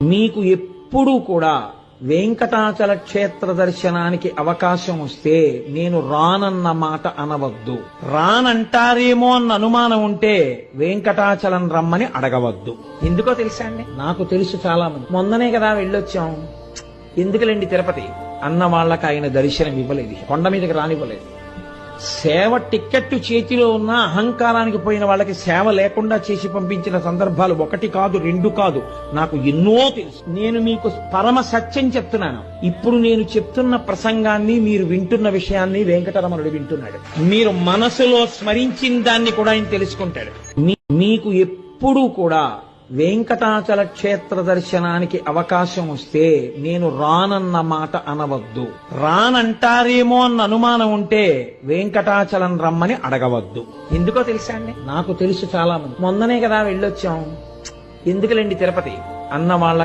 మీకు ఎప్పుడూ కూడా వెంకటాచల క్షేత్ర దర్శనానికి అవకాశం వస్తే నేను రానన్న మాట అనవద్దు. రానంటారేమో అన్న అనుమానం ఉంటే వెంకటాచలం రమ్మని అడగవద్దు. ఎందుకో తెలుసా అండి? నాకు తెలుసు చాలా మంది. మొన్ననే కదా వెళ్ళొచ్చాం, ఎందుకులేండి తిరుపతి అన్న వాళ్ళకి ఆయన దర్శనం ఇవ్వలేదు, కొండ మీదకి రానివ్వలేదు. సేవ టిక్కెట్టు చేతిలో ఉన్న అహంకారానికి పోయిన వాళ్ళకి సేవ లేకుండా చేసి పంపించిన సందర్భాలు ఒకటి కాదు, రెండు కాదు, నాకు ఎన్నో తెలుసు. నేను మీకు పరమ సత్యం చెప్తున్నాను. ఇప్పుడు నేను చెప్తున్న ప్రసంగాన్ని, మీరు వింటున్న విషయాన్ని వెంకటరమణుడు వింటున్నాడు. మీరు మనసులో స్మరించిన దాన్ని కూడా ఆయన తెలుసుకుంటాడు. మీకు ఎప్పుడూ కూడా వెంకటాచల క్షేత్ర దర్శనానికి అవకాశం వస్తే నేను రానన్న మాట అనవద్దు. రానంటారేమో అన్న అనుమానం ఉంటే వెంకటాచలం రమ్మని అడగవద్దు. ఎందుకో తెలుసా అండి? నాకు తెలుసు చాలా మంది. మొన్ననే కదా వెళ్ళొచ్చాం, ఎందుకులేండి తిరుపతి అన్న వాళ్ళ